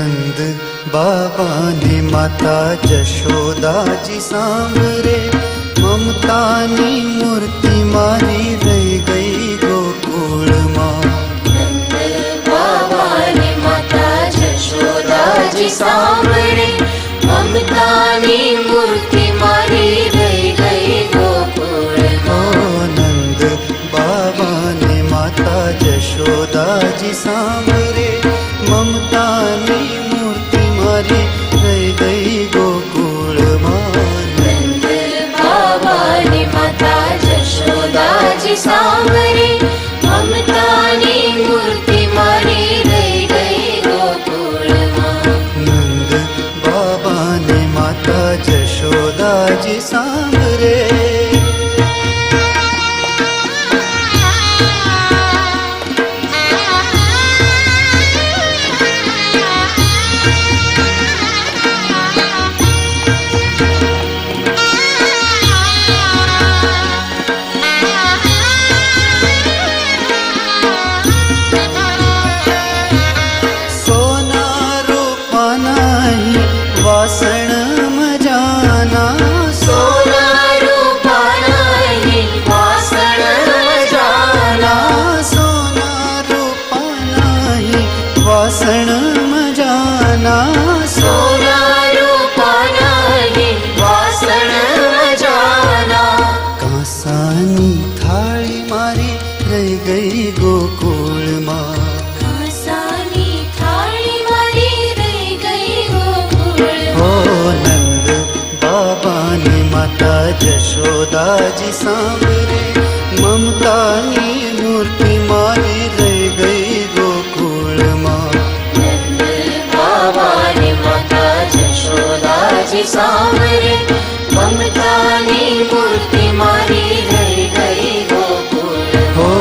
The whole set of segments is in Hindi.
नंद बाबा ने माता जशोदा जी सांभरे, ममतानी मूर्ति मारी रह गई गोकुल मां। नंद बाबा ने माता जशोदा जी सांभरे, ममतानी मूर्ति मारी रह गई गोकुल मां। नंद बाबा ने माता जशोदा जी सांभरे, ममतानी मूर्ति मारी रह गई गोकुल मां। नंद बाबा ने माता जशोदा जी सांभरे, ममतानी मूर्ति मारी रह गई गोकुल मां। नंद बाबा ने माता जशोदा जी सांभरे। वासण मजाना, सोना रूपा नहीं वासण मजाना, सोना रूपा नहीं वासण मजाना, सोना रूपा नहीं वासण मजाना। कांसानी थाली मारी रह गई गोकुल मां। कांसानी थाली मारी रह गई गोकुल ओ नंद बाबा ने माता जशोदा जी सांभरे, ममतानी मूर्ति मारी रह गई गोकुल मां। नंद बाबा ने माता जशोदा जी सांभरे, ममतानी मूर्ति मारी रह गई गोकुल हो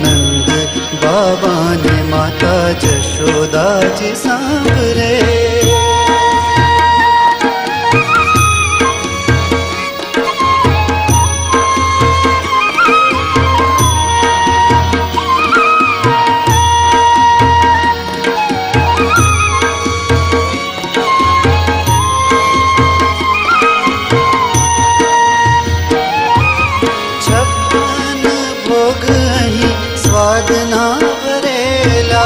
नंद बाबा ने माता जशोदा जी सांभरे। स्वाद ना भरेला,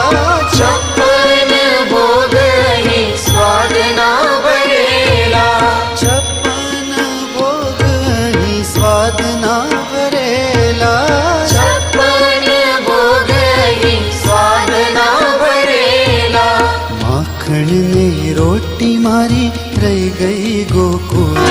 छप्पन भोग ही स्वाद ना भरेला, छप्पन भोग ही स्वाद ना भरेला, छप्पन भोग ही स्वाद ना भरेला। माखण ने रोटी मारी रह गई गोकुल।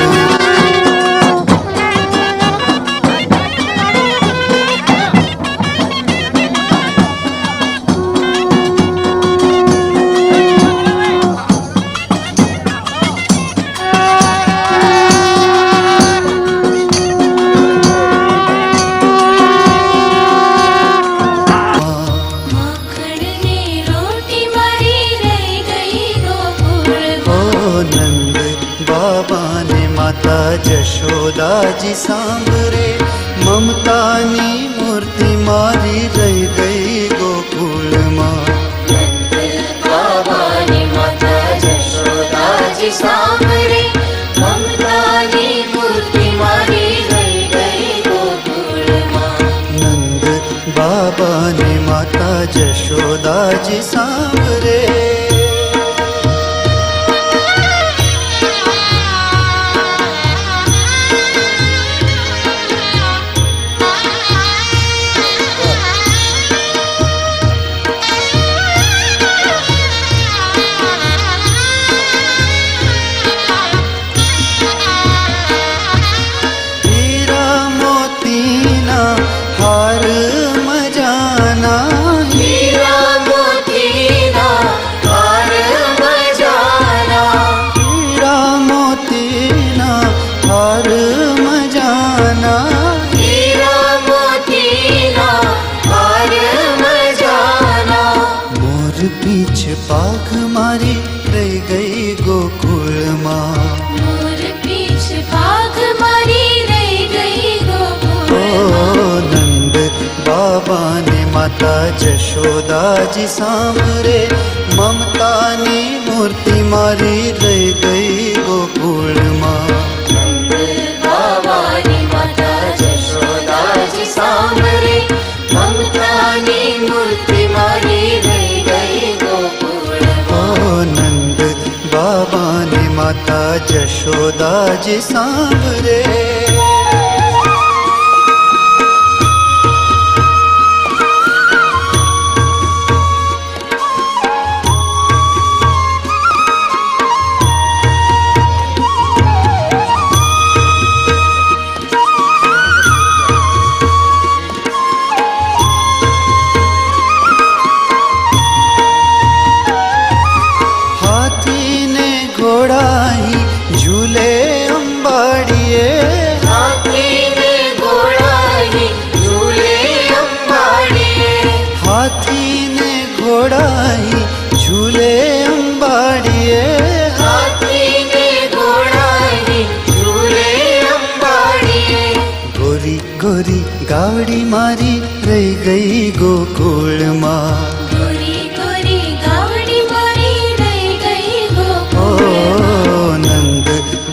नंद बाबा ने माता जशोदा जी सांभरे, ममतानी मूर्ति मारी रह गई गोकुल मां। नंद बाबा ने माता जशोदा जी सांभरे, ममतानी मूर्ति मारी रह गई गोकुल मां। नंद बाबा ने माता जशोदा जी सांभरे। हार मजाना, हीरा मोती ना हार मजाना, हीरा मोती ना हार मजाना, हीरा मोती ना हार मजाना। मोर पीछे पाख मारी रह गई गोकुल मां। मोर पीछे पाख मारी रह गई गोकुल मां। नंद बाबा ने माता जशोदा जी सांभरे, ममतानी मूर्ति मारी रह गई गोकुल माँ। नंद बाबानी माता जशोदाजी सांभरे, ममतानी मूर्ति मारी रह गई गोकुल ओ नंद बाबा ने माता जशोदा जी सांभरे। झूले अंबाड़िए, हाथी ने घोड़ाई झूले अंबाड़िए, हाथी ने घोड़ाई झूले अंबाड़िए, हाथी ने घोड़ाई झूले अंबाड़िए। गोरी गोरी गावड़ी मारी रह गई गोकुल माँ। गोरी गोरी गावड़ी मारी रह गई गोकुल ओ नंद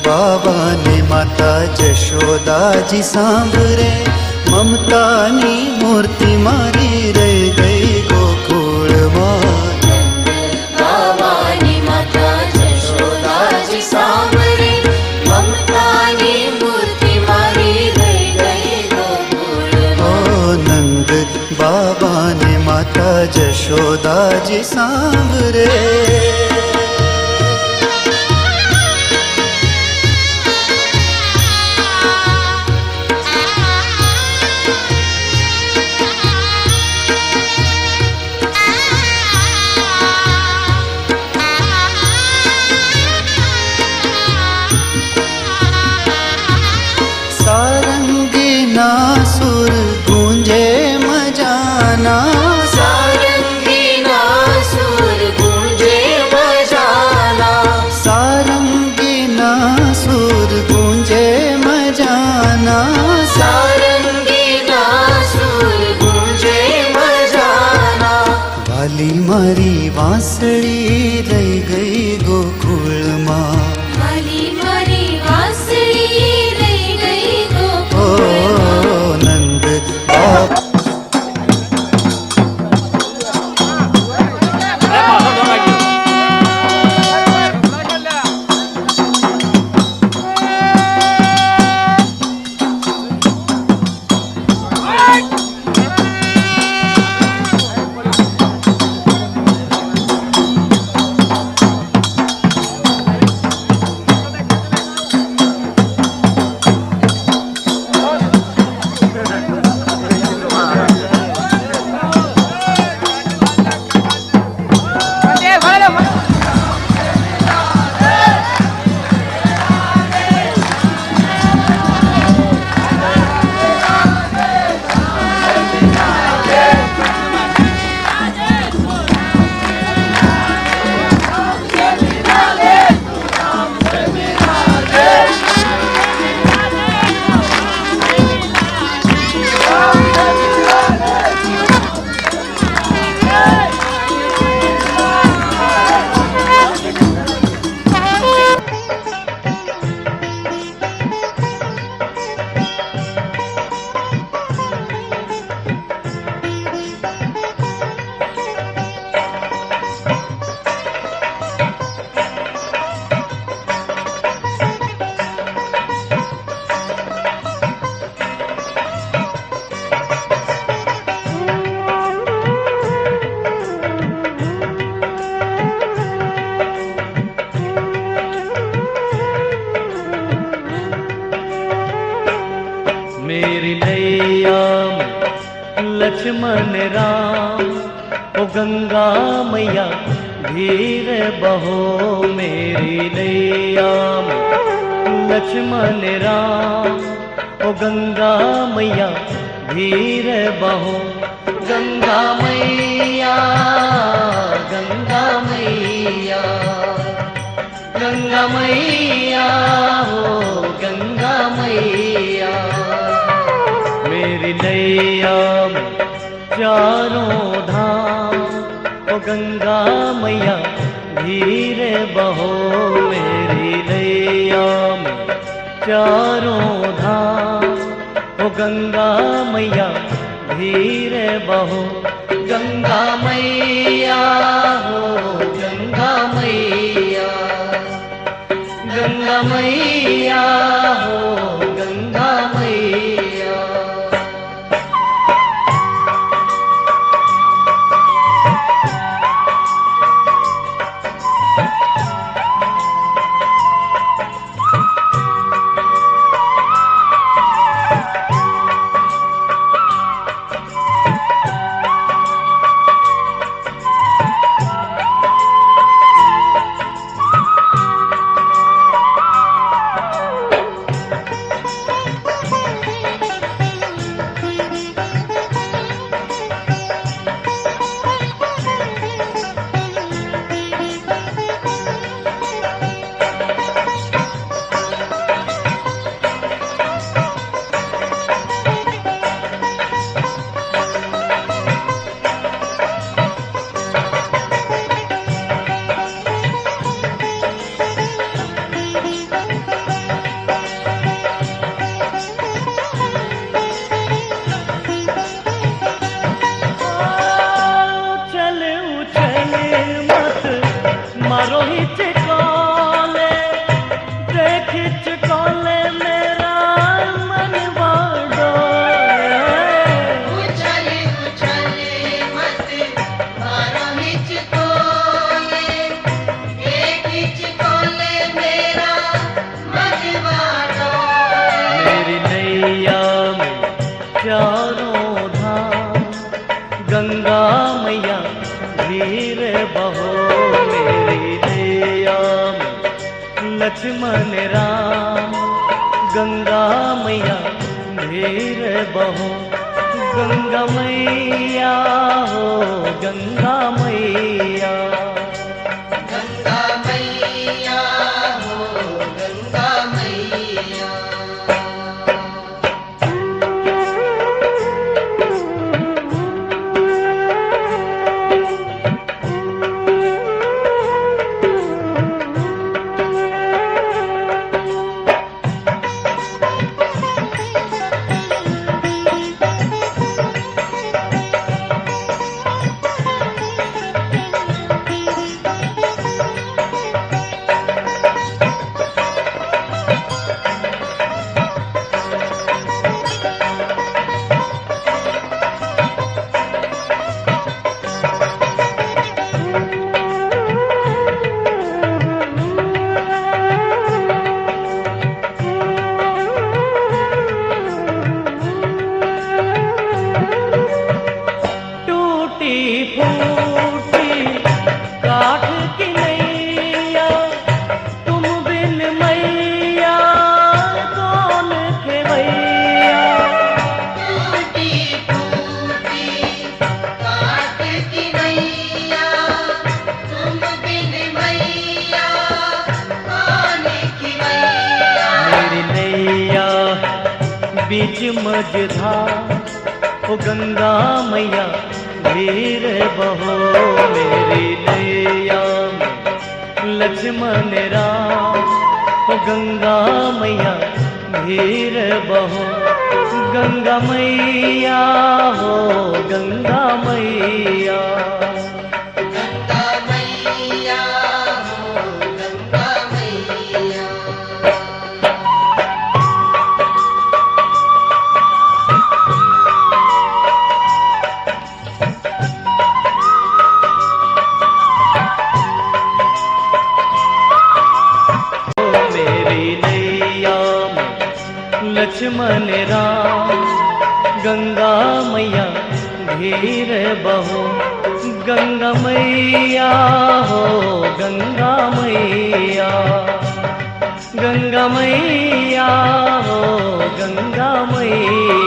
बाबा ने माता जशोदा जी सांभरे, ममतानी मूर्ति मारी रह गई गोकुल माँ। नंद बाबा ने माता जशोदा जी सांभरे, ममतानी मूर्ति मारी रह गई गोकुल ओ नंद बाबा ने माता जशोदा जी सांभरे। सारंगी नासुर गूंजे मजाना, सारंगी नासुर गूंजे बजाना, सारंगी नासुर गूंजे मजाना, सारंगी नासुर गूंजे बजाना। वाली मारी बांसुरी रह गई गोकुल माँ। वाली मारी बांसुरी रह गई ओ गोकुल माँ। नंद बाबा मेरी नैया में लक्ष्मण राम, ओ गंगा मैया धीर बहो। मेरी नैया में लक्ष्मण राम, ओ गंगा मैया धीर बहो। गंगा मैया, गंगा मैया, गंगा मैया हो गंगा मैया। मेरी नैया में चारों धाम, ओ गंगा मैया धीरे बहो मेरी नैया में चारों धाम। ओ गंगा मैया धीरे बहो, गंगा मैया हो गंगा मैया, गंगा मैया हो गंगा मैया। मारो हिचकोले देख हिचकोले मेरा मन डोले। उछल उछल मत मारो हिचकोले, देख हिचकोले मेरा मन डोले। मेरी नैया में चारों धाम, गंगा मैया धीरे बहो मेरी नैया में लक्ष्मण राम। गंगा मैया धीरे बहो, गंगा मैया हो गंगा मैया, गंगा मैया हो गंगा मैया। फूटी काठ की नैया, तुम बिन मैया कौन खेवैया। टूटी फूटी काठ की नैया, तुम बिन मैया कौन खिवैया। मेरी नैया बीच मझधार, ओ गंगा मैया धीरे बहो मेरी नैया में लक्ष्मण राम। ओ गंगा मैया धीरे बहो, गंगा मैया हो गंगा मैया, गंगा मैया हो गंगा मैया। लक्ष्मण राम। गंगा मैया धीरे बहो, गंगा मैया हो गंगा मैया, गंगा मैया हो गंगा मैया।